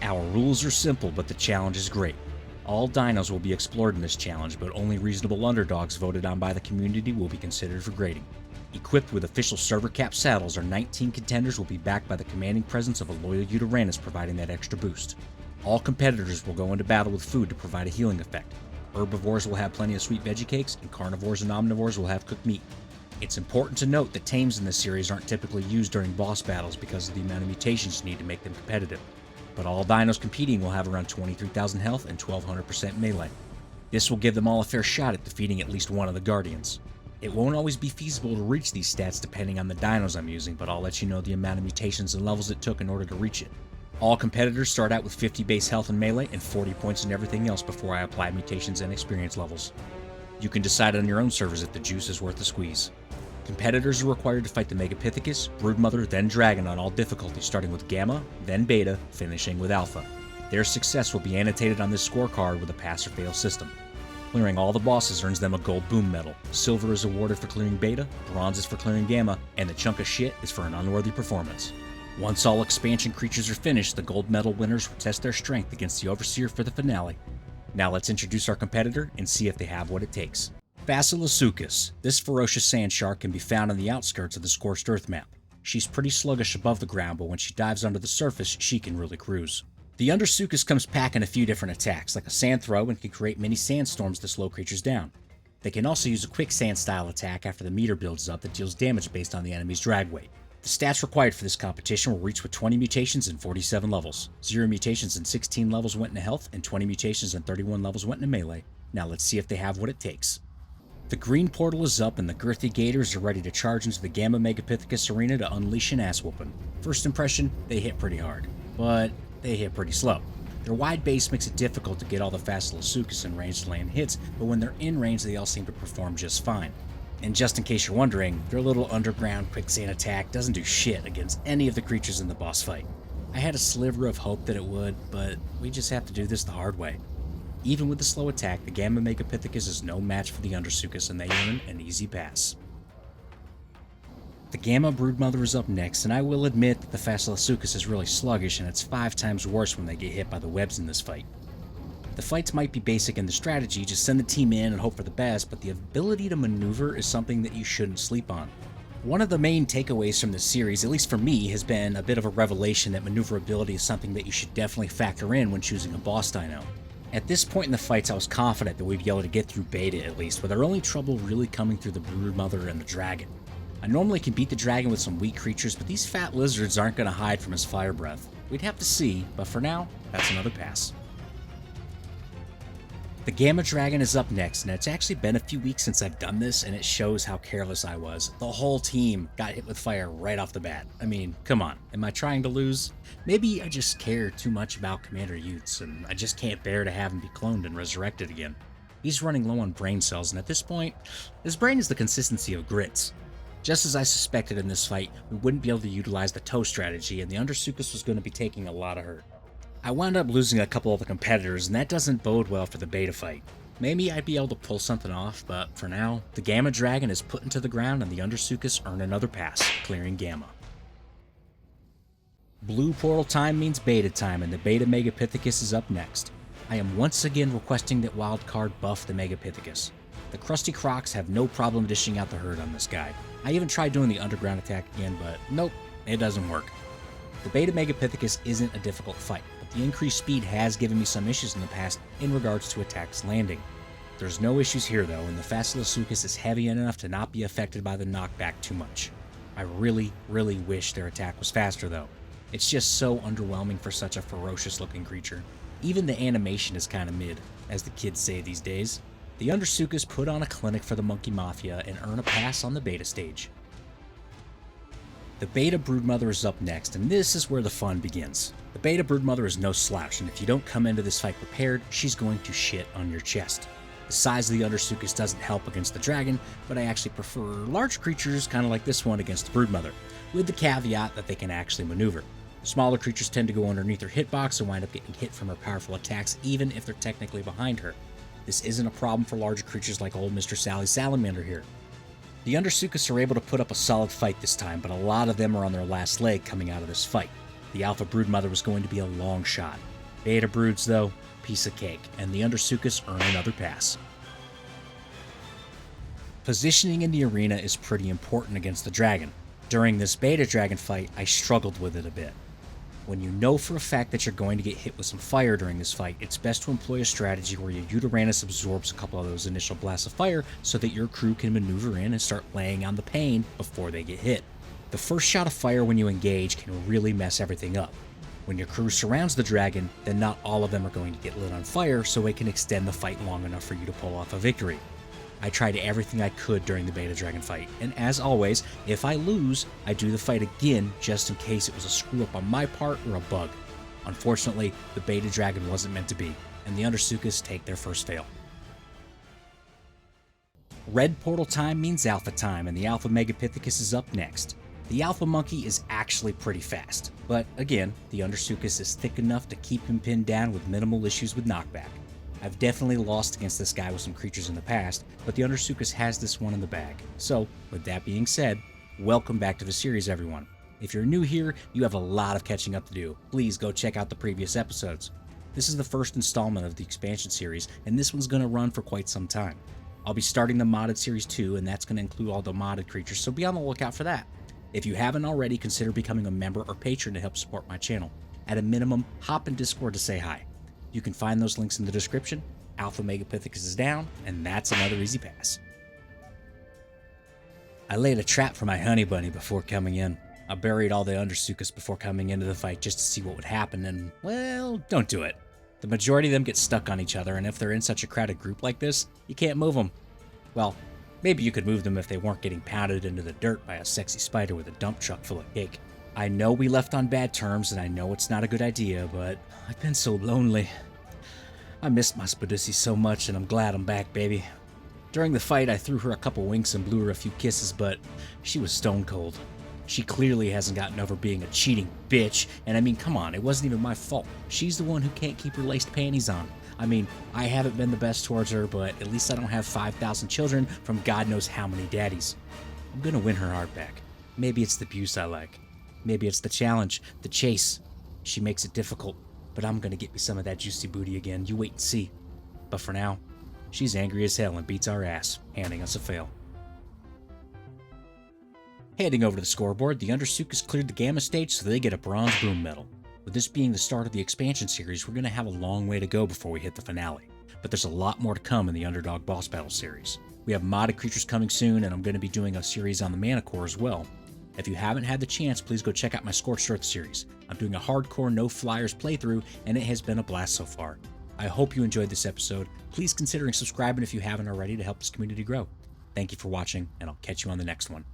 Our rules are simple, but the challenge is great. All dinos will be explored in this challenge, but only reasonable underdogs voted on by the community will be considered for grading. Equipped with official server cap saddles, our 19 contenders will be backed by the commanding presence of a loyal Uteranus providing that extra boost. All competitors will go into battle with food to provide a healing effect. Herbivores will have plenty of sweet veggie cakes, and carnivores and omnivores will have cooked meat. It's important to note that tames in this series aren't typically used during boss battles because of the amount of mutations you need to make them competitive. But all dinos competing will have around 23,000 health and 1200% melee. This will give them all a fair shot at defeating at least one of the guardians. It won't always be feasible to reach these stats depending on the dinos I'm using, but I'll let you know the amount of mutations and levels it took in order to reach it. All competitors start out with 50 base health and melee and 40 points in everything else before I apply mutations and experience levels. You can decide on your own servers if the juice is worth the squeeze. Competitors are required to fight the megapithecus, broodmother, then dragon on all difficulties, starting with gamma, then beta, finishing with alpha. Their success will be annotated on this scorecard with a pass or fail system. Clearing all the bosses earns them a gold boom medal. Silver is awarded for clearing beta, bronze is for clearing gamma, and the chunk of shit is for an unworthy performance. Once all expansion creatures are finished, the gold medal winners will test their strength against the overseer for the finale. Now let's introduce our competitor and see if they have what it takes. Fasolasuchus. This ferocious sand shark can be found on the outskirts of the scorched earth map. She's pretty sluggish above the ground, but when she dives under the surface, she can really cruise. The Undersuchus comes packing a few different attacks, like a sand throw, and can create mini sandstorms to slow creatures down. They can also use a quicksand style attack after the meter builds up that deals damage based on the enemy's drag weight. The stats required for this competition will reach with 20 mutations and 47 levels. 0 mutations and 16 levels went into health, and 20 mutations and 31 levels went into melee. Now let's see if they have what it takes. The green portal is up and the girthy gators are ready to charge into the Gamma Megapithecus arena to unleash an ass whooping. First impression, they hit pretty hard, but they hit pretty slow. Their wide base makes it difficult to get all the Fasolasuchus in range to land hits, but when they're in range they all seem to perform just fine. And just in case you're wondering, their little underground quicksand attack doesn't do shit against any of the creatures in the boss fight. I had a sliver of hope that it would, but we just have to do this the hard way. Even with the slow attack, the Gamma Megapithecus is no match for the Undersuchus and they earn an easy pass. The Gamma Broodmother is up next, and I will admit that the Fasolasuchus is really sluggish and it's 5 times worse when they get hit by the webs in this fight. The fights might be basic in the strategy, just send the team in and hope for the best, but the ability to maneuver is something that you shouldn't sleep on. One of the main takeaways from this series, at least for me, has been a bit of a revelation that maneuverability is something that you should definitely factor in when choosing a boss dino. At this point in the fights, I was confident that we'd be able to get through beta at least, with our only trouble really coming through the broodmother and the dragon. I normally can beat the dragon with some weak creatures, but these fat lizards aren't going to hide from his fire breath. We'd have to see, but for now, that's another pass. The Gamma Dragon is up next, and it's actually been a few weeks since I've done this, and it shows how careless I was. The whole team got hit with fire right off the bat. I mean, come on, am I trying to lose? Maybe I just care too much about Commander Utes, and I just can't bear to have him be cloned and resurrected again. He's running low on brain cells, and at this point, his brain is the consistency of grits. Just as I suspected in this fight, we wouldn't be able to utilize the toe strategy, and the Undersuchus was going to be taking a lot of hurt. I wound up losing a couple of the competitors, and that doesn't bode well for the beta fight. Maybe I'd be able to pull something off, but for now, the Gamma Dragon is put into the ground and the Undersuchus earn another pass, clearing Gamma. Blue portal time means beta time, and the Beta Megapithecus is up next. I am once again requesting that wildcard buff the Megapithecus. The Krusty Crocs have no problem dishing out the herd on this guy. I even tried doing the underground attack again, but nope, it doesn't work. The Beta Megapithecus isn't a difficult fight, but the increased speed has given me some issues in the past in regards to attacks landing. There's no issues here though, and the Fasolasuchus is heavy enough to not be affected by the knockback too much. I really wish their attack was faster though. It's just so underwhelming for such a ferocious looking creature. Even the animation is kinda mid, as the kids say these days. The Undersuchus put on a clinic for the Monkey Mafia and earn a pass on the beta stage. The Beta Broodmother is up next, and this is where the fun begins. The Beta Broodmother is no slouch, and if you don't come into this fight prepared, she's going to shit on your chest. The size of the Undersuchus doesn't help against the dragon, but I actually prefer large creatures, kind of like this one, against the Broodmother, with the caveat that they can actually maneuver. Smaller creatures tend to go underneath her hitbox and wind up getting hit from her powerful attacks, even if they're technically behind her. This isn't a problem for larger creatures like old Mr. Sally Salamander here. The Undersuchus are able to put up a solid fight this time, but a lot of them are on their last leg coming out of this fight. The Alpha Broodmother was going to be a long shot. Beta broods, though, piece of cake, and the Undersuchus earn another pass. Positioning in the arena is pretty important against the dragon. During this beta dragon fight, I struggled with it a bit. When you know for a fact that you're going to get hit with some fire during this fight, it's best to employ a strategy where your Uteranus absorbs a couple of those initial blasts of fire so that your crew can maneuver in and start laying on the pain before they get hit. The first shot of fire when you engage can really mess everything up. When your crew surrounds the dragon, then not all of them are going to get lit on fire, so it can extend the fight long enough for you to pull off a victory. I tried everything I could during the beta dragon fight, and as always, if I lose, I do the fight again just in case it was a screw up on my part or a bug. Unfortunately, the beta dragon wasn't meant to be, and the Undersuchus take their first fail. Red portal time means alpha time, and the alpha megapithecus is up next. The alpha monkey is actually pretty fast, but again, the Undersuchus is thick enough to keep him pinned down with minimal issues with knockback. I've definitely lost against this guy with some creatures in the past, but the Undersuchus has this one in the bag. So, with that being said, welcome back to the series, everyone. If you're new here, you have a lot of catching up to do. Please go check out the previous episodes. This is the first installment of the expansion series, and this one's going to run for quite some time. I'll be starting the modded series too, and that's going to include all the modded creatures, so be on the lookout for that. If you haven't already, consider becoming a member or patron to help support my channel. At a minimum, hop in Discord to say hi. You can find those links in the description. Alpha Megapithecus is down, and that's another easy pass. I laid a trap for my honey bunny before coming in. I buried all the Undersuchus before coming into the fight just to see what would happen, and, well, don't do it. The majority of them get stuck on each other, and if they're in such a crowded group like this, you can't move them. Well, maybe you could move them if they weren't getting pounded into the dirt by a sexy spider with a dump truck full of cake. I know we left on bad terms, and I know it's not a good idea, but I've been so lonely. I missed my Spadussy so much, and I'm glad I'm back, baby. During the fight, I threw her a couple winks and blew her a few kisses, but she was stone cold. She clearly hasn't gotten over being a cheating bitch, and I mean, come on, it wasn't even my fault. She's the one who can't keep her laced panties on. I mean, I haven't been the best towards her, but at least I don't have 5,000 children from God knows how many daddies. I'm gonna win her heart back. Maybe it's the abuse I like. Maybe it's the challenge, the chase. She makes it difficult, but I'm gonna get me some of that juicy booty again. You wait and see. But for now, she's angry as hell and beats our ass, handing us a fail. Heading over to the scoreboard, the Undersuchus cleared the Gamma stage, so they get a bronze boom medal. With this being the start of the expansion series, we're going to have a long way to go before we hit the finale. But there's a lot more to come in the Underdog boss battle series. We have modded creatures coming soon, and I'm going to be doing a series on the Mana Core as well. If you haven't had the chance, please go check out my Scorched Earth series. I'm doing a hardcore no flyers playthrough, and it has been a blast so far. I hope you enjoyed this episode. Please consider subscribing if you haven't already to help this community grow. Thank you for watching, and I'll catch you on the next one.